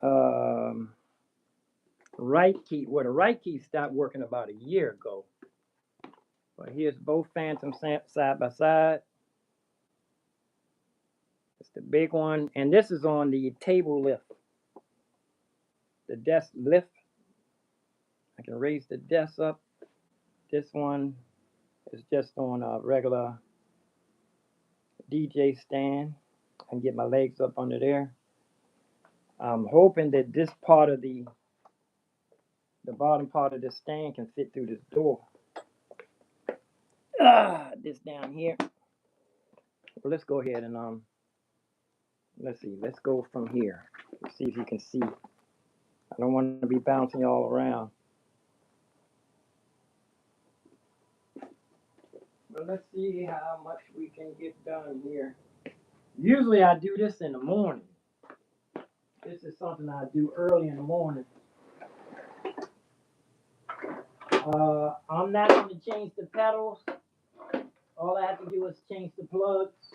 Um, right key. Well, the right key stopped working about a year ago. But here's both Phantoms side by side. It's the big one, and this is on the table lift, the desk lift. I can raise the desk up. This one is just on a regular DJ stand. I can get my legs up under there. I'm hoping that this part of the bottom part of the stand can fit through this door. This down here. Well, let's go ahead and let's see. Let's go from here. Let's see if you can see. I don't want to be bouncing all around. But let's see how much we can get done here. Usually I do this in the morning. This is something I do early in the morning. I'm not going to change the pedals. All I have to do is change the plugs.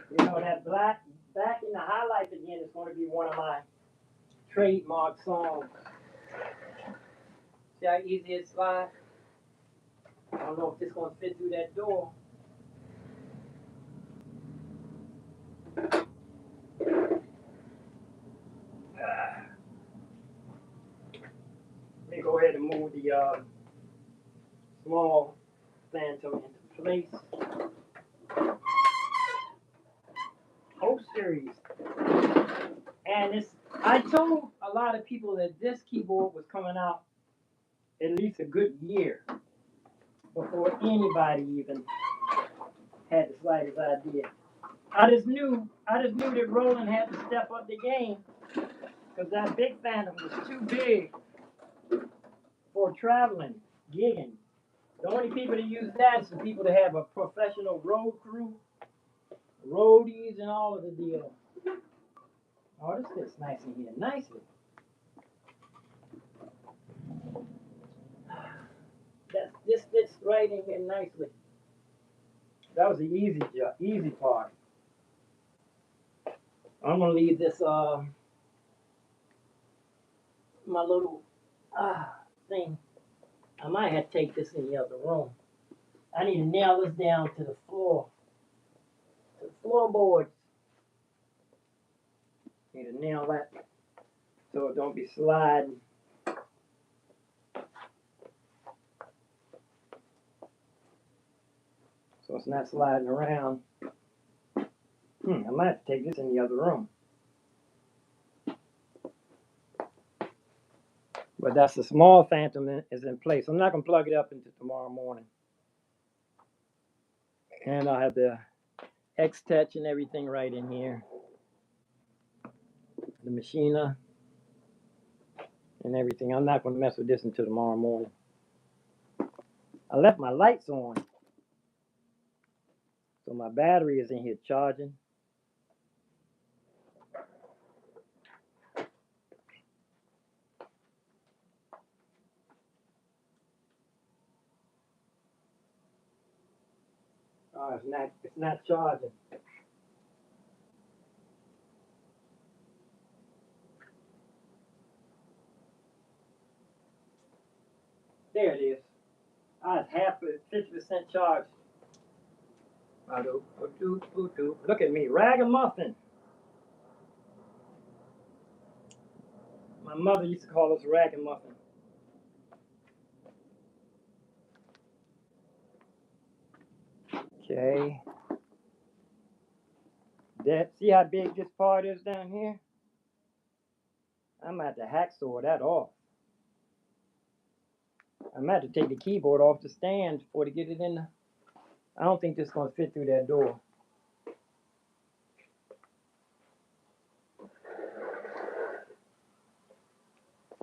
You know, that black back in the highlights again is going to be one of my trademark songs. See how easy it slides? I don't know if this is going to fit through that door. Let me go ahead and move the small Phantom into place. O series. And it's I told a lot of people that this keyboard was coming out at least a good year before anybody even had the slightest idea. I just knew that Roland had to step up the game because that big Phantom was too big for traveling, gigging. The only people that use that is the people that have a professional road crew, roadies, and all of the deal. Oh, this fits nice in here, nicely. This fits right in here nicely. That was the easy part. I'm gonna leave this my little thing. I might have to take this in the other room. I need to nail this down to the floor, to the floorboards. Need to nail that so it don't be sliding. So it's not sliding around. I might have to take this in the other room. But that's the small Phantom is in place. I'm not gonna plug it up until tomorrow morning. And I'll have the X touch and everything right in here. The Machina and everything. I'm not gonna mess with this until tomorrow morning. I left my lights on. So my battery is in here charging. Oh, it's not charging. There it is. I was half 50% charged. Look at me, ragamuffin. My mother used to call us ragamuffin. Okay. See how big this part is down here? I'm gonna have to hacksaw that off. I'm gonna have to take the keyboard off the stand before to get it in. I don't think this is gonna fit through that door.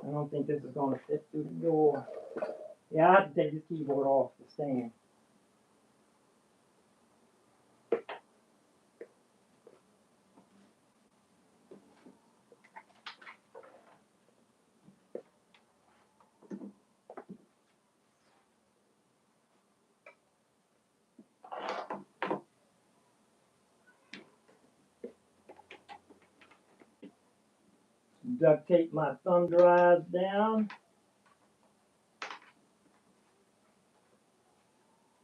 I don't think this is gonna fit through the door. Yeah, I have to take this keyboard off the stand. duct tape my thumb drives down.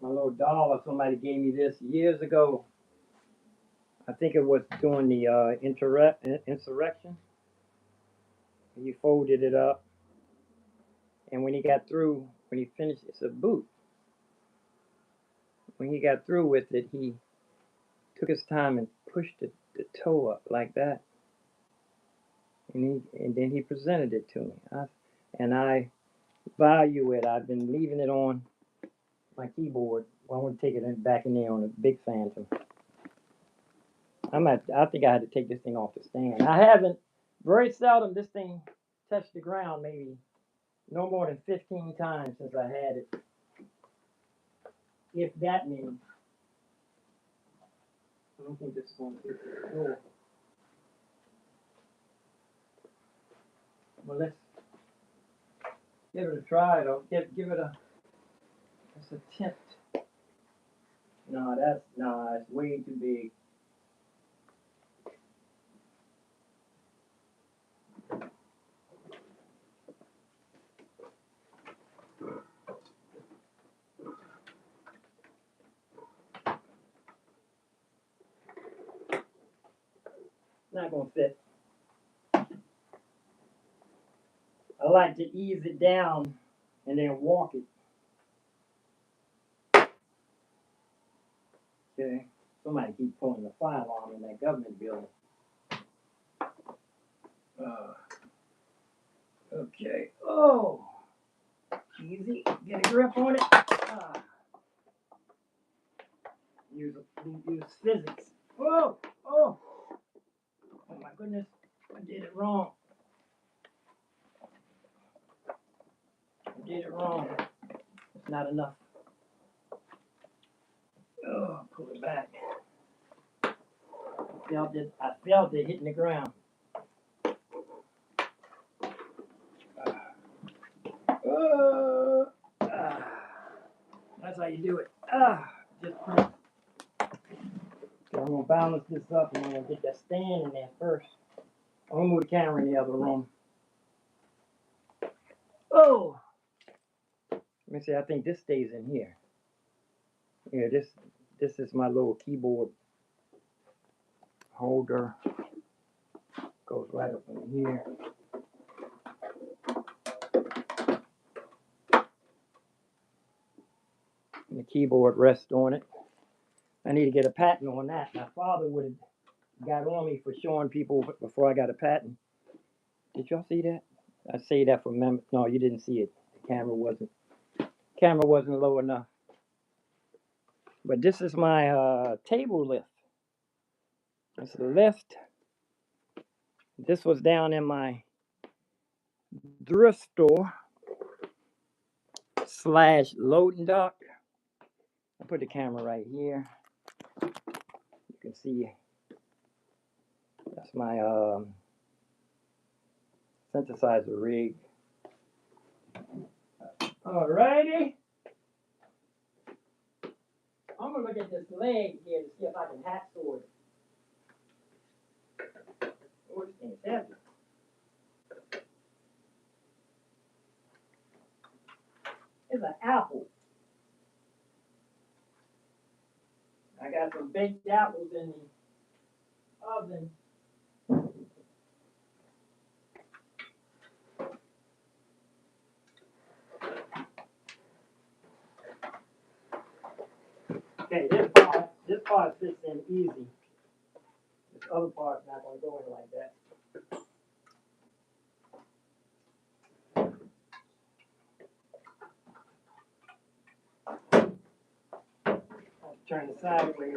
My little doll, somebody gave me this years ago. I think it was during the insurrection. He folded it up, and when he got through, when he finished, it's a boot. When he got through with it, he took his time and pushed the toe up like that, and then he presented it to me. And I value it. I've been leaving it on my keyboard. Well, I want to take it back in there on a big Phantom. I think I had to take this thing off the stand. I haven't. Very seldom this thing touched the ground. Maybe no more than 15 times since I had it, if that many. I don't think this is going to fit the floor. Well, let's give it a try, though. Give it a. Let's attempt. No, it's way too big. Not gonna fit. I like to ease it down and then walk it. Okay. Somebody keep pulling the fire alarm in that government building. Okay. Oh, easy. Get a grip on it. Use physics. Whoa. Oh. Oh my goodness. I did it wrong. It's not enough. Oh, pull it back. I felt it hitting the ground. That's how you do it. Just pull. So I'm gonna balance this up and I'm gonna get that stand in there first. I'm gonna move the camera in the other room. Oh! Let me see, I think this stays in here. Yeah, this is my little keyboard holder. Goes right up in here. And the keyboard rests on it. I need to get a patent on that. My father would have got on me for showing people before I got a patent. Did y'all see that? I say that for memory. No, you didn't see it. The camera wasn't low enough. But this is my table lift. It's a lift. This was down in my thrift store / loading dock. I put the camera right here. You can see that's my synthesizer rig. Alrighty. I'm gonna look at this leg here to see if I can hacksaw it. Oh, this thing's heavy. It's an apple. I got some baked apples in the oven. Okay, this part fits in easy. This other part's not gonna go in like that. I'll turn it sideways.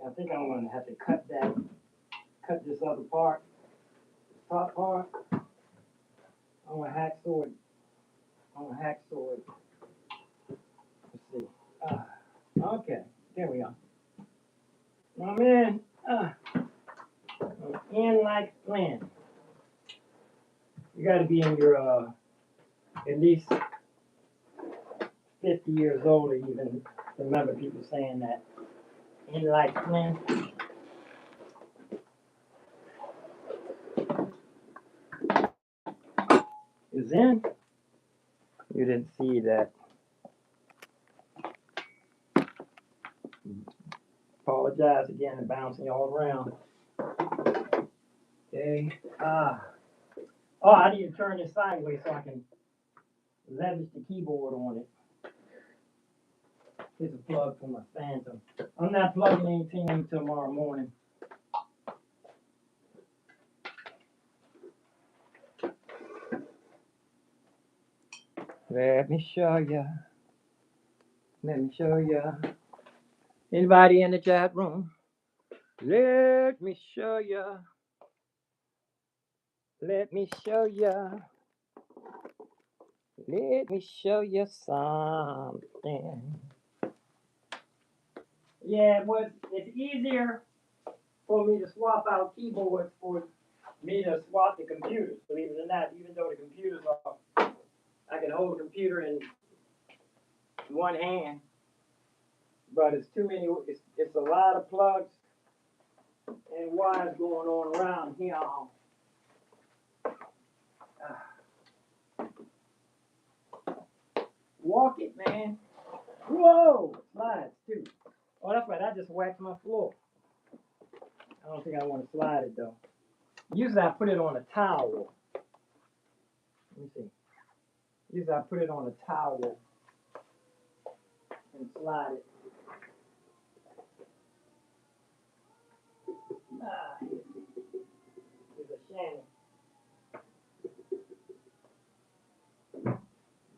I think I'm gonna have to cut this other part, this top part. I'm gonna hacksaw it. Let's see. Okay, there we are. My man, I'm in like planned. You gotta be in your at least 50 years old to even remember people saying that. In like Flynn. Is in? You didn't see that. Apologize again and bouncing all around. Okay. Oh, I need to turn this sideways so I can leverage the keyboard on it. Here's a plug for my Phantom. I'm not plugging anything in tomorrow morning. Let me show ya. Let me show ya. Anybody in the chat room? Let me show ya. Let me show ya. Let me show you something. Yeah, but it's easier for me to swap out keyboards for me to swap the computers, believe it or not, even though the computers are, I can hold a computer in one hand, but it's too many, it's a lot of plugs and wires going on around here. Walk it, man. Whoa, slides too. Oh, that's right, I just waxed my floor. I don't think I want to slide it though. Usually I put it on a towel. Let me see. Usually I put it on a towel and slide it. Here's a chamois.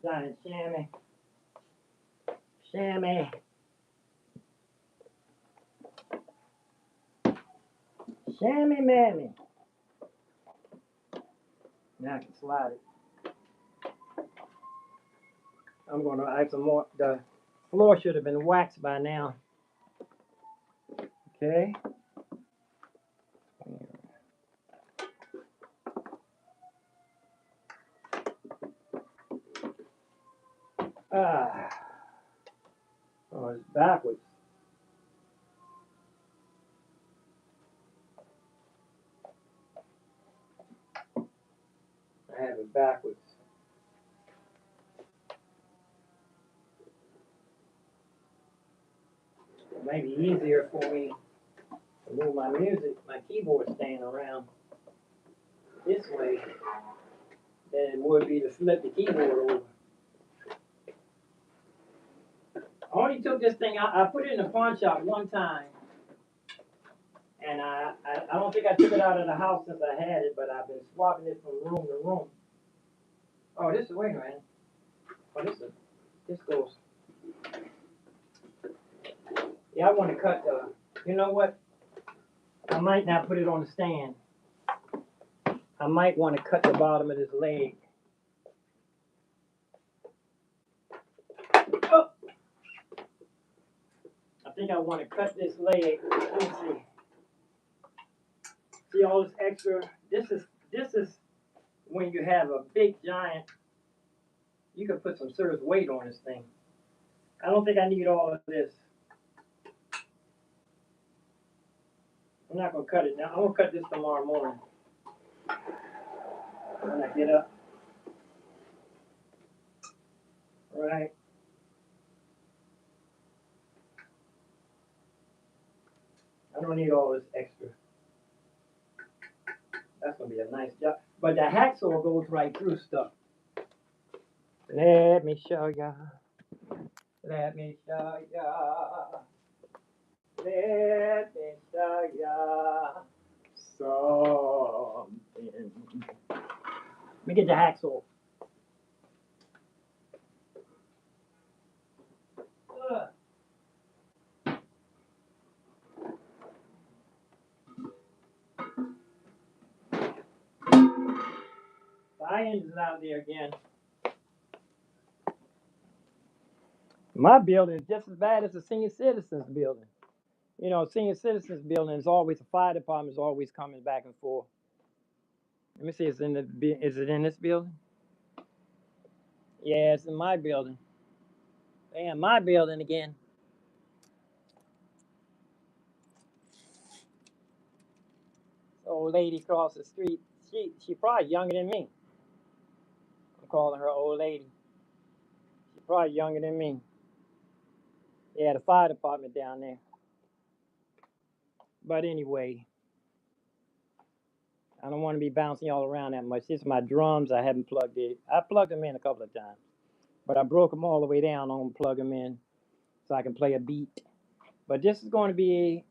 Giant chamois. Chamois. Chamois mammy. Now I can slide it. I'm gonna add some more. The floor should have been waxed by now. Okay. Oh, it's backwards. I have it backwards. It may be easier for me to move my music, my keyboard stand around this way than it would be to flip the keyboard over. I only took this thing out. I put it in the pawn shop one time, and I don't think I took it out of the house since I had it, but I've been swapping it from room to room. Oh, this is, wait a minute. Oh, this goes. Yeah, I want to cut the, you know what? I might not put it on the stand. I might want to cut the bottom of this leg. Oh! I think I want to cut this leg. Let me see. See all this extra? This is when you have a big giant. You can put some serious weight on this thing. I don't think I need all of this. I'm not gonna cut it now. I'm gonna cut this tomorrow morning when I get up. All right. I don't need all this extra. That's gonna be a nice job. But the hacksaw goes right through stuff. Let me show ya. Let me show ya. Let me show ya something. Let me get the hacksaw. Fire engines out there again. My building is just as bad as the senior citizens building. You know, senior citizens building is always, the fire department is always coming back and forth. Let me see, is it in this building? Yeah, it's in my building. They in my building again. Old lady across the street. She probably younger than me. I'm calling her old lady. She's probably younger than me. Yeah, the fire department down there. But anyway, I don't want to be bouncing all around that much. This is my drums. I haven't plugged it. I plugged them in a couple of times, but I broke them all the way down. I'm gonna plug them in so I can play a beat. But this is going to be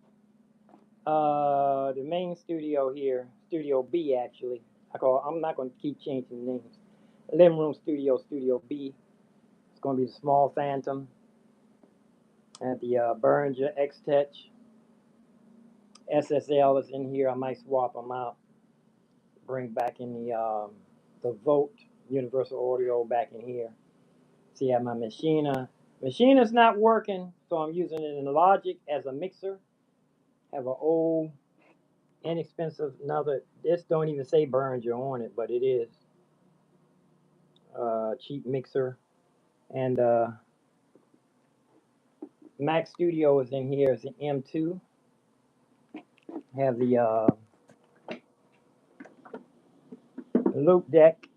the main studio here, Studio B actually. I'm not going to keep changing names. Living room studio, Studio B. It's going to be the small Phantom and the Behringer X-Tech. SSL is in here. I might swap them out. Bring back in the Vote Universal Audio back in here. See, I have my Machina. Machina's not working, so I'm using it in Logic as a mixer. Have an old, inexpensive, another. This don't even say Behringer on it, but it is. Cheap mixer. And Mac Studio is in here. It's an M2. Have the loop deck.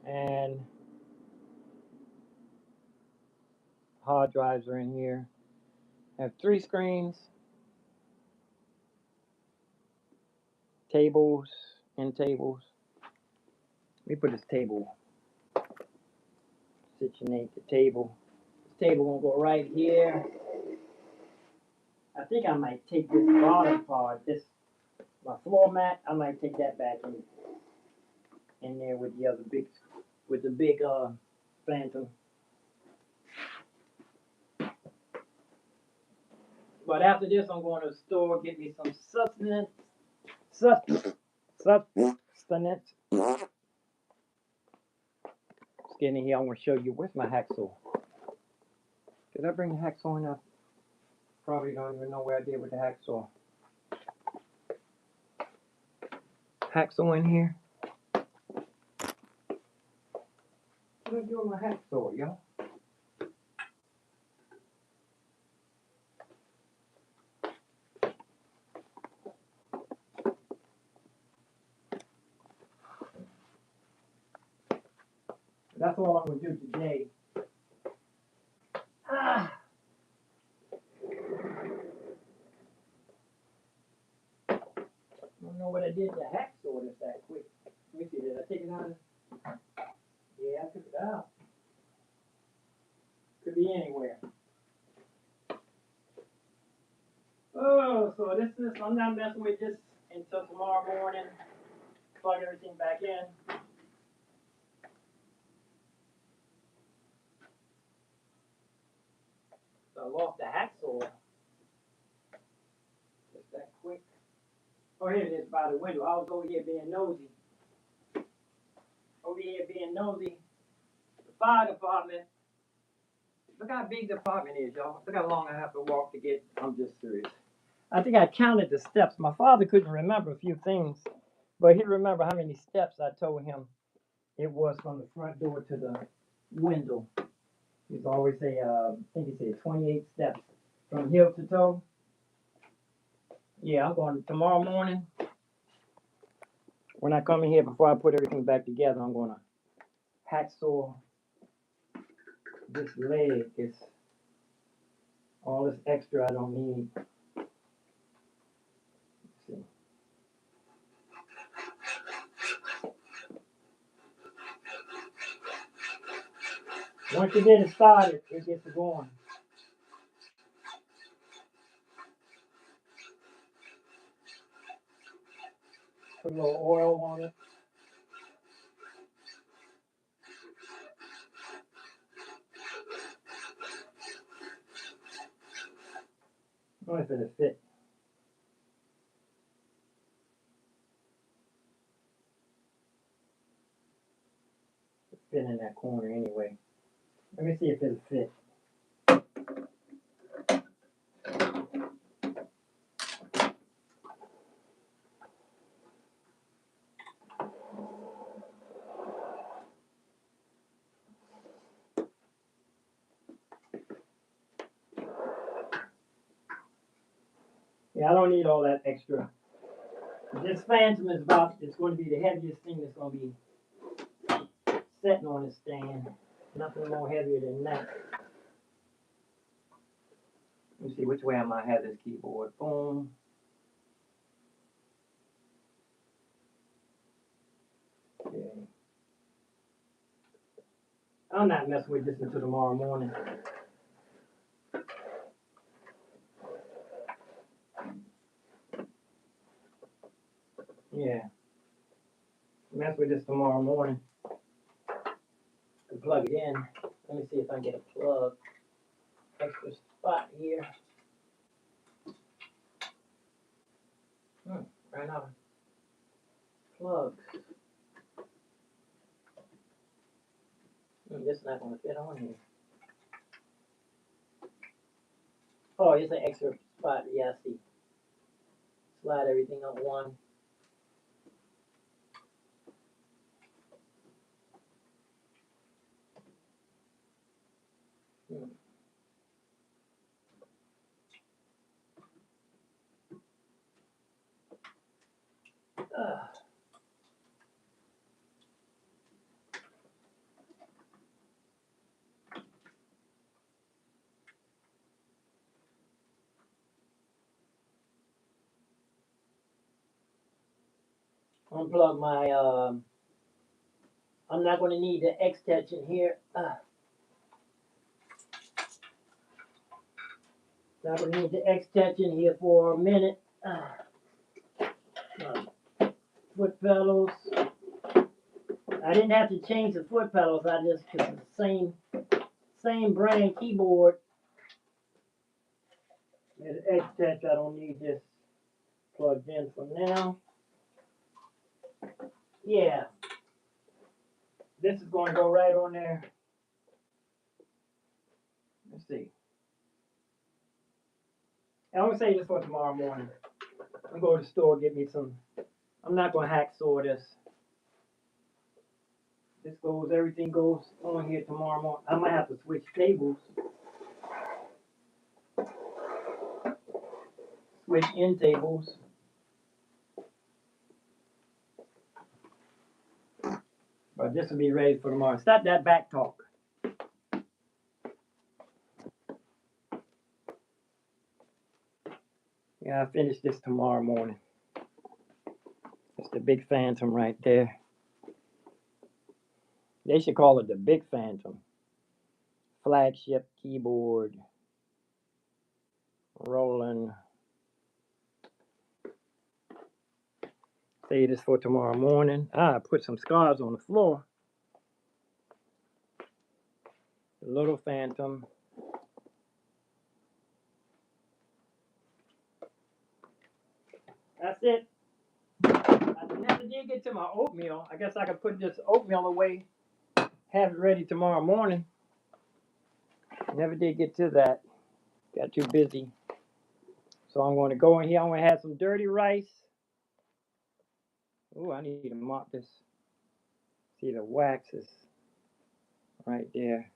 And hard drives are in here. Have 3 screens, tables, and tables. Let me put this table, situate the table. This table gonna go right here. I think I might take this bottom part, my floor mat, I might take that back in there with the other with the big Phantom. But after this, I'm going to the store, get me some sustenance. Just getting in here, I'm going to show you, where's my hacksaw? Did I bring the hacksaw enough? Probably don't even know where I did with the hacksaw. Hacksaw in here. What did I do with my hacksaw, y'all? That's all I'm going to do today. Ah. I don't know what I did to the hacksaw just that quick. Let me see, did I take it out? Yeah, I took it out. Could be anywhere. Oh, so I'm not messing with this until tomorrow morning. Plug everything back in. So I lost the hacksaw. Just that quick. Oh, here it is by the window. I was over here being nosy. The fire department. Look how big the apartment is, y'all. Look how long I have to walk to get. I'm just serious. I think I counted the steps. My father couldn't remember a few things, but he remember how many steps I told him it was from the front door to the window. He's always say, I think he said 28 steps from heel to toe. Yeah, I'm going tomorrow morning. When I come in here, before I put everything back together, I'm going to hacksaw this leg. It's all this extra I don't need. Let's see. Once you get it started, it gets going. Put a little oil on it. I don't know if it'll fit. It'll fit in that corner anyway. Let me see if it'll fit. Yeah, I don't need all that extra. This Phantom is it's going to be the heaviest thing that's going to be sitting on the stand. Nothing more heavier than that. Let me see which way I might have this keyboard. Boom. Okay. I'm not messing with this until tomorrow morning. Yeah. Mess with this tomorrow morning. And plug it in. Let me see if I can get a plug. Extra spot here. Right out of plugs. This is not going to fit on here. Oh, it's an extra spot. Yeah, I see. Slide everything on one. Unplug my, I'm not going to need the extension here. Not going to need the extension here for a minute. Foot pedals. I didn't have to change the foot pedals. I just took the same brand keyboard. And the extension, I don't need this plugged in for now. Yeah. This is going to go right on there. Let's see. I'm going to say this for tomorrow morning. I'm going to go to the store, get me some. I'm not going to hacksaw this. Everything goes on here tomorrow morning. I might have to switch tables. Switch in tables. But this will be ready for tomorrow. Stop that back talk. Yeah, I'll finish this tomorrow morning. That's the big Phantom right there. They should call it the Big Phantom. Flagship keyboard. Rolling. Say this for tomorrow morning. I put some scars on the floor. The little Phantom. That's it. I never did get to my oatmeal. I guess I could put this oatmeal away. Have it ready tomorrow morning. Never did get to that. Got too busy. So I'm going to go in here. I'm going to have some dirty rice. Oh, I need to mop this. See, the wax is right there.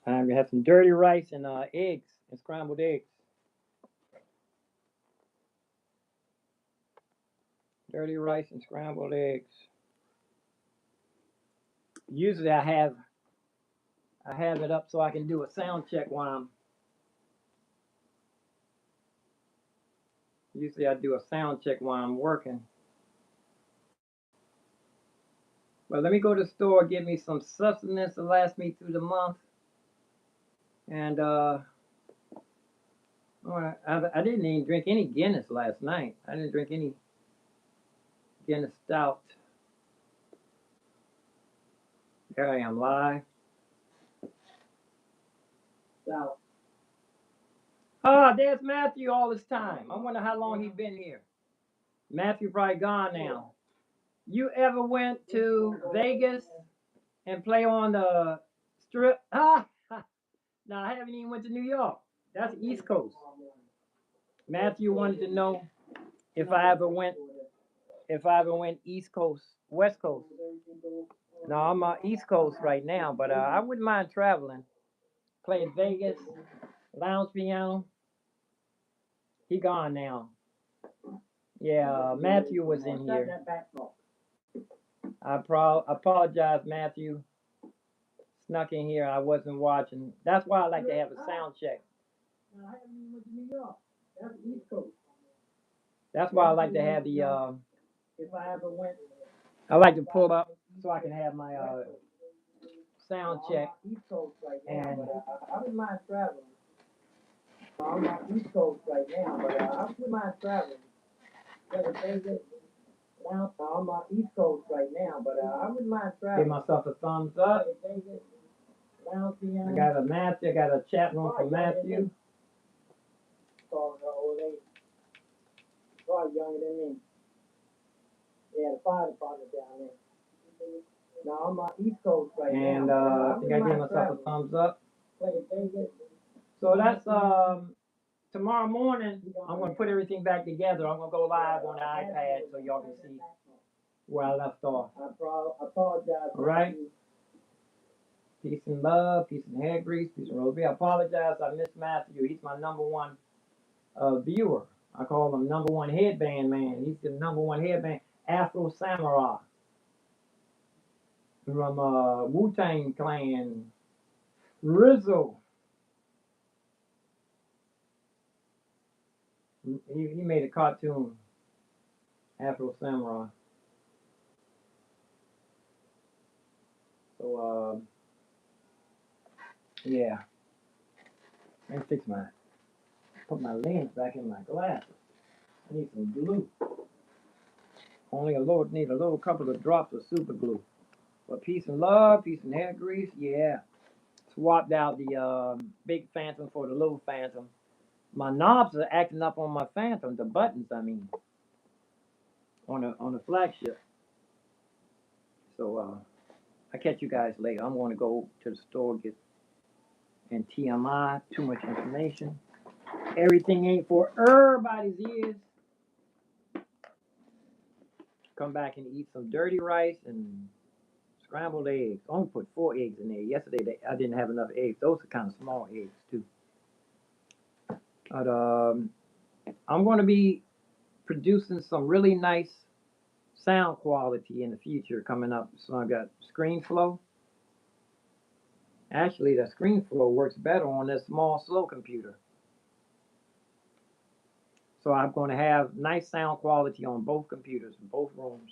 I'm going to have some dirty rice and eggs and scrambled eggs. Dirty rice and scrambled eggs. Usually I have it up so I can do a sound check while I do a sound check while I'm working. But let me go to the store, get me some sustenance to last me through the month. And I didn't even drink any Guinness last night. I didn't drink any Guinness stout. There I am live. Stout. Ah, there's Matthew all this time. I wonder how long he's been here. Matthew probably gone now. You ever went to Vegas and play on the strip? No, I haven't even went to New York. That's East Coast. Matthew wanted to know if I ever went East Coast, West Coast. No, I'm East Coast right now, but I wouldn't mind traveling. Playing Vegas lounge piano. He gone now. Yeah, Matthew was in here. Apologize, Matthew. Snuck in here. I wasn't watching. That's why I like to have a sound check. I haven't even went to New York. That's the East Coast. That's why I like to have the. If I ever went, I like to pull up so I can have my sound check. East Coast right now, and I wouldn't mind traveling. I'm on East Coast right now, but I wouldn't mind traveling. I'm on East Coast right now, but I wouldn't mind traveling. Give myself a thumbs up. I got a Matthew. I got a chat room for Matthew. Calling her old lady. Probably younger than me. Yeah, the fire department down there. Now I'm on East Coast right now. And I think I gave myself a thumbs up. So that's tomorrow morning. I'm gonna put everything back together. I'm gonna go live on the iPad so y'all can see where I left off. I apologize. All right. Peace and love, peace and hair grease, peace and rosary. I apologize. I missed Matthew. He's my number one viewer. I call him number one headband man. He's the number one headband. Afro Samurai from Wu-Tang Clan. Rizzo. He made a cartoon. Afro Samurai. So yeah. Let me put my lens back in my glasses. I need some glue. Need a little couple of drops of super glue. But peace and love, peace and hair grease, yeah. Swapped out the big Phantom for the little Phantom. My knobs are acting up on my Phantom, the buttons, I mean, on the flagship. So I'll catch you guys later. I'm going to go to the store, and TMI, too much information. Everything ain't for everybody's ears. Come back and eat some dirty rice and scrambled eggs. I only put 4 eggs in there. Yesterday I didn't have enough eggs. Those are kind of small eggs too. But I'm going to be producing some really nice sound quality in the future coming up. So I got ScreenFlow. Actually, the ScreenFlow works better on this small, slow computer. So I'm going to have nice sound quality on both computers in both rooms.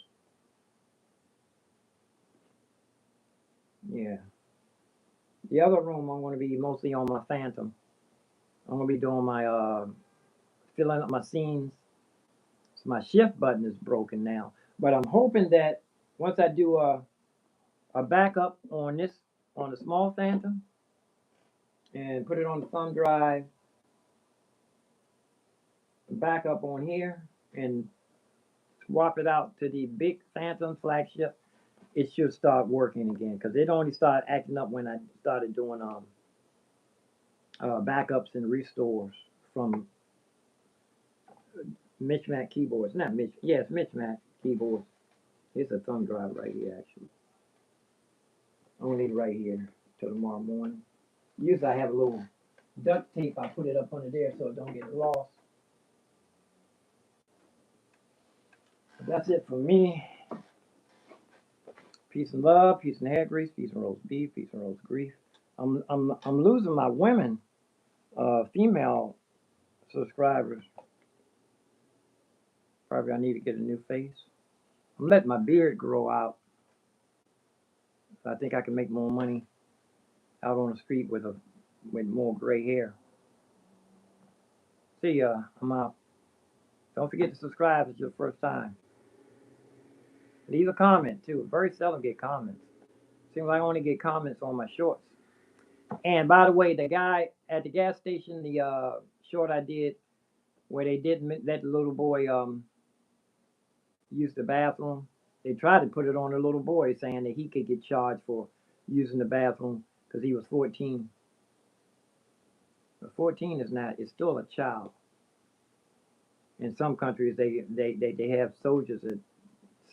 Yeah. The other room I'm going to be mostly on my Phantom. I'm going to be doing my filling up my scenes. So my shift button is broken now. But I'm hoping that once I do a backup on the small Phantom and put it on the thumb drive, backup on here, and swap it out to the big Phantom flagship, it should start working again because it only started acting up when I started doing backups and restores from Mismatch keyboards. Not Mitch, yes, Mismatch keyboards. Here's a thumb drive right here, actually. I'm gonna leave it right here till tomorrow morning. Usually I have a little duct tape. I put it up under there so it don't get lost. But that's it for me. Peace and love, peace and hair grease, peace and roast beef, peace and roast grief. I'm losing my women, female subscribers. Probably I need to get a new face. I'm letting my beard grow out. So I think I can make more money out on the street with more gray hair. See ya. I'm out. Don't forget to subscribe if it's your first time. Leave a comment too. Very seldom get comments. Seems like I only get comments on my shorts. And by the way, the guy at the gas station, the short I did where they didn't let the little boy use the bathroom. They tried to put it on the little boy, saying that he could get charged for using the bathroom because he was 14. But 14 is not; it's still a child. In some countries, they have soldiers at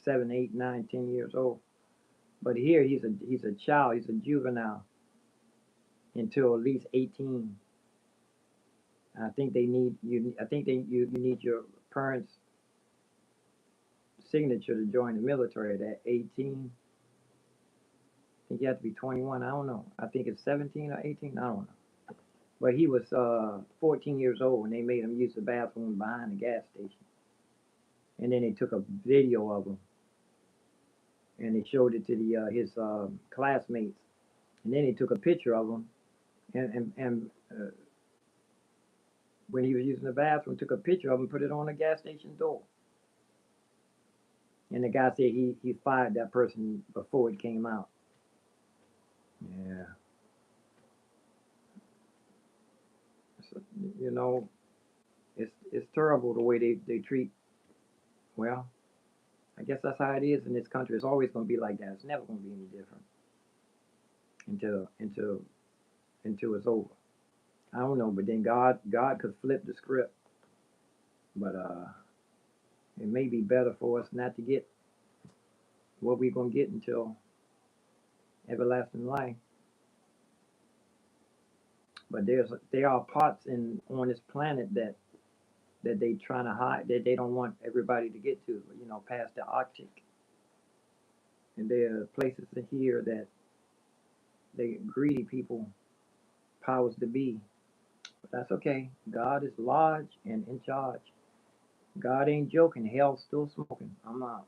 7, 8, 9, 10 years old. But here, he's a child. He's a juvenile until at least 18. I think they need you. I think you need your parents' signature to join the military at 18. I think you have to be 21. I don't know. I think it's 17 or 18. I don't know. But he was 14 years old and they made him use the bathroom behind the gas station. And then they took a video of him and they showed it to the his classmates. And then they took a picture of him and when he was using the bathroom, took a picture of him, put it on the gas station door. And the guy said he fired that person before it came out. Yeah, so, you know, it's terrible the way they treat. Well, I guess that's how it is in this country. It's always going to be like that. It's never going to be any different until it's over. I don't know, but then God could flip the script. But it may be better for us not to get what we're gonna get until everlasting life. But there are parts in on this planet that they trying to hide that they don't want everybody to get to. You know, past the Arctic, and there are places in here that they greedy people powers to be. But that's okay. God is large and in charge. God ain't joking. Hell's still smoking. I'm out.